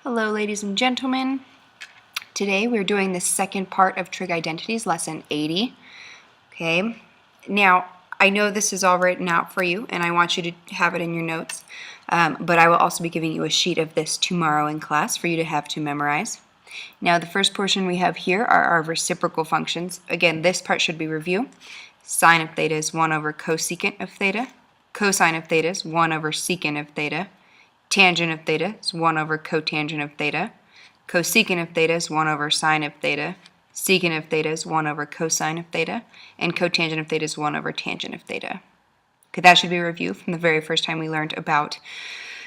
Hello, ladies and gentlemen. Today we're doing the second part of Trig Identities, lesson 80. Okay, now I know this is all written out for you and I want you to have it in your notes, but I will also be giving you a sheet of this tomorrow in class for you to have to memorize. Now the first portion we have here are our reciprocal functions. Again, this part should be review. Sine of theta is 1 over cosecant of theta. Cosine of theta is 1 over secant of theta. Tangent of theta is 1 over cotangent of theta. Cosecant of theta is 1 over sine of theta. Secant of theta is 1 over cosine of theta. And cotangent of theta is 1 over tangent of theta. Okay, that should be a review from the very first time we learned about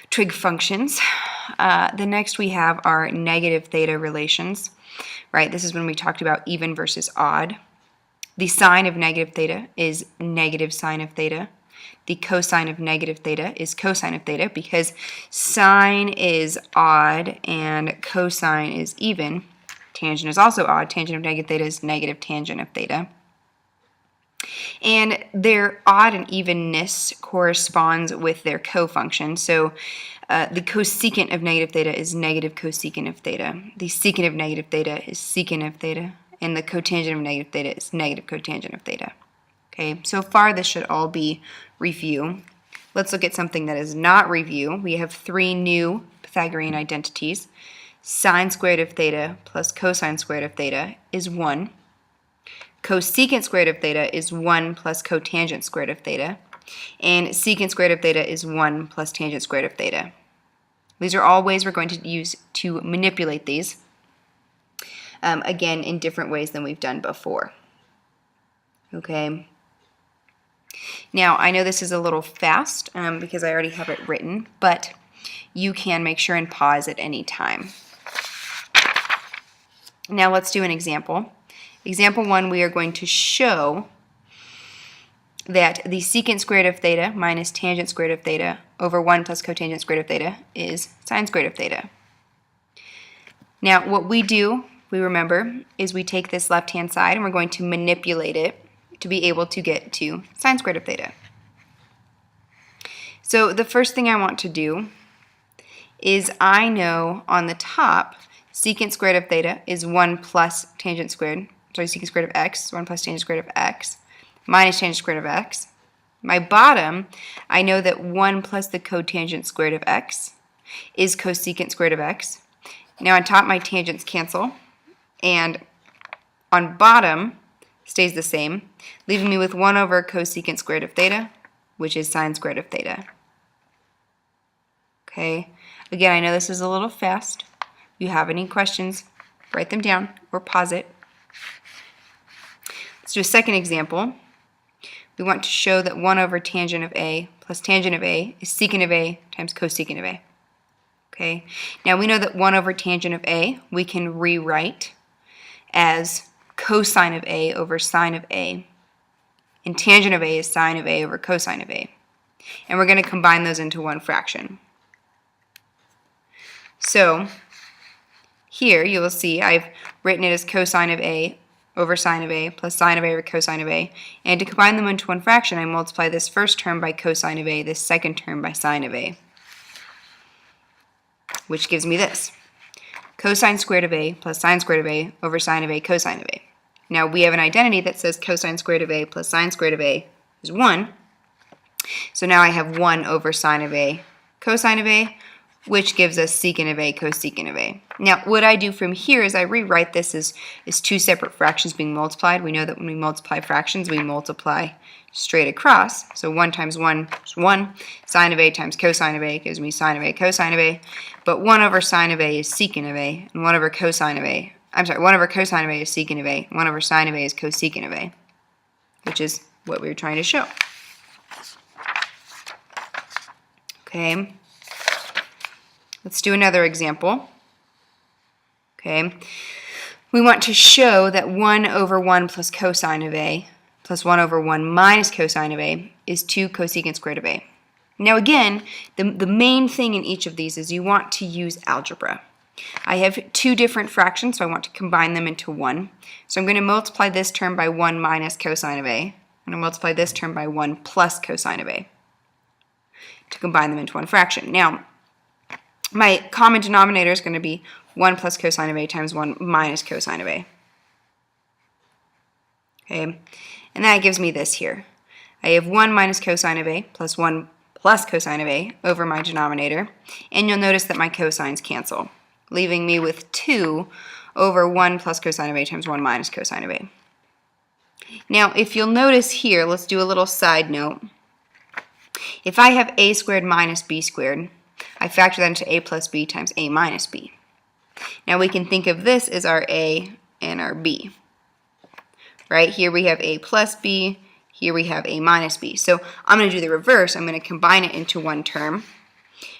trig functions. The next we have our negative theta relations. Right, this is when we talked about even versus odd. The sine of negative theta is negative sine of theta. The cosine of negative theta is cosine of theta because sine is odd and cosine is even. Tangent is also odd. Tangent of negative theta is negative tangent of theta. And their odd and evenness corresponds with their cofunction. So the cosecant of negative theta is negative cosecant of theta. The secant of negative theta is secant of theta. And the cotangent of negative theta is negative cotangent of theta. Okay, so far this should all be review. Let's look at something that is not review. We have 3 new Pythagorean identities. Sine squared of theta plus cosine squared of theta is 1. Cosecant squared of theta is 1 plus cotangent squared of theta. And secant squared of theta is 1 plus tangent squared of theta. These are all ways we're going to use to manipulate these, again, in different ways than we've done before. Okay. Now, I know this is a little fast because I already have it written, but you can make sure and pause at any time. Now, let's do an example. Example 1, we are going to show that the secant squared of theta minus tangent squared of theta over 1 plus cotangent squared of theta is sine squared of theta. Now, what we do, we remember, is we take this left-hand side and we're going to manipulate it to be able to get to sine squared of theta. So the first thing I want to do is I know on the top secant squared of theta is 1 plus secant squared of x, 1 plus tangent squared of x, minus tangent squared of x. My bottom, I know that 1 plus the cotangent squared of x is cosecant squared of x. Now on top my tangents cancel, and on bottom stays the same, leaving me with 1 over cosecant squared of theta, which is sine squared of theta. Okay, again, I know this is a little fast. If you have any questions, write them down or pause it. Let's do a second example. We want to show that 1 over tangent of A plus tangent of A is secant of A times cosecant of A. Okay, now we know that 1 over tangent of A we can rewrite as cosine of A over sine of A, and tangent of A is sine of A over cosine of A. And we're going to combine those into one fraction. So here you will see I've written it as cosine of A over sine of A plus sine of A over cosine of A. And to combine them into one fraction, I multiply this first term by cosine of A, this second term by sine of A, which gives me this. Cosine squared of A plus sine squared of A over sine of A cosine of A. Now we have an identity that says cosine squared of A plus sine squared of A is 1. So now I have 1 over sine of A cosine of A, which gives us secant of A cosecant of A. Now what I do from here is I rewrite this as 2 separate fractions being multiplied. We know that when we multiply fractions, we multiply straight across. So 1 times 1 is 1. Sine of A times cosine of A gives me sine of A cosine of A. But 1 over sine of A is secant of A, and 1 over cosine of A, 1 over cosine of A is secant of A, and 1 over sine of A is cosecant of A, which is what we were trying to show. Okay, let's do another example. Okay, we want to show that 1 over 1 plus cosine of A plus 1 over 1 minus cosine of A is 2 cosecant squared of A. Now again, the main thing in each of these is you want to use algebra. I have 2 different fractions, so I want to combine them into one. So I'm going to multiply this term by 1 minus cosine of A, and I'll multiply this term by 1 plus cosine of A to combine them into one fraction. Now, my common denominator is going to be 1 plus cosine of A times 1 minus cosine of A. Okay, and that gives me this here. I have 1 minus cosine of A plus 1 plus cosine of A over my denominator, and you'll notice that my cosines cancel, leaving me with 2 over 1 plus cosine of A times 1 minus cosine of A. Now, if you'll notice here, let's do a little side note. If I have A squared minus B squared, I factor that into A plus B times A minus B. Now we can think of this as our A and our B. Right? Here we have A plus B, here we have A minus B. So I'm going to do the reverse. I'm going to combine it into one term.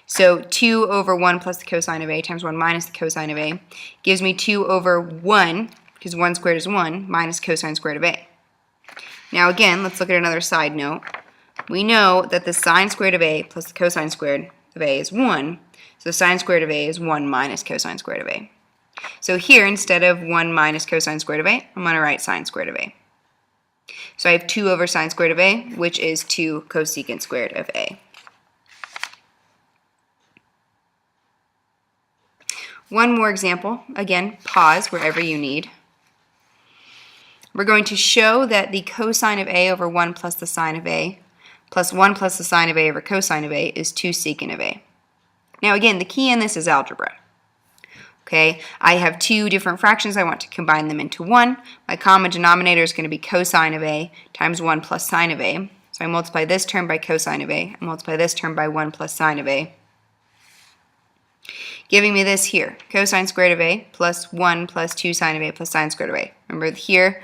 So 2 over 1 plus the cosine of A times 1 minus the cosine of A gives me 2 over 1, because 1 squared is 1, minus cosine squared of A. Now again, let's look at another side note. We know that the sine squared of A plus the cosine squared of A is 1, so sine squared of A is 1 minus cosine squared of A. So here, instead of 1 minus cosine squared of A, I'm going to write sine squared of A. So I have 2 over sine squared of A, which is 2 cosecant squared of A. One more example. Again, pause wherever you need. We're going to show that the cosine of A over 1 plus the sine of A plus 1 plus the sine of A over cosine of A is 2 secant of A. Now again, the key in this is algebra. Okay, I have two different fractions. I want to combine them into one. My common denominator is going to be cosine of A times 1 plus sine of A. So I multiply this term by cosine of A. I multiply this term by 1 plus sine of A. Giving me this here, cosine squared of A plus 1 plus 2 sine of A plus sine squared of A. Remember here,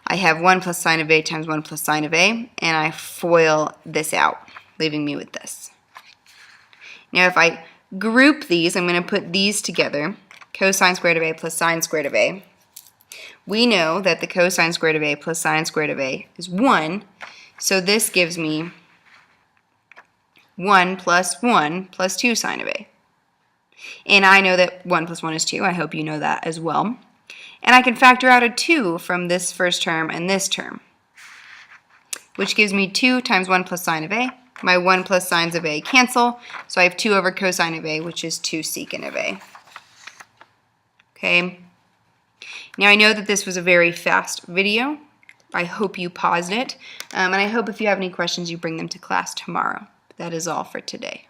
I have 1 plus sine of A times 1 plus sine of A, and I FOIL this out, leaving me with this. Now if I group these, I'm going to put these together, cosine squared of A plus sine squared of A. We know that the cosine squared of A plus sine squared of A is 1, so this gives me 1 plus 2 sine of A. And I know that 1 plus 1 is 2. I hope you know that as well. And I can factor out a 2 from this first term and this term, which gives me 2 times 1 plus sine of A. My 1 plus sines of A cancel, so I have 2 over cosine of A, which is 2 secant of A. Okay. Now I know that this was a very fast video. I hope you paused it, and I hope if you have any questions you bring them to class tomorrow. That is all for today.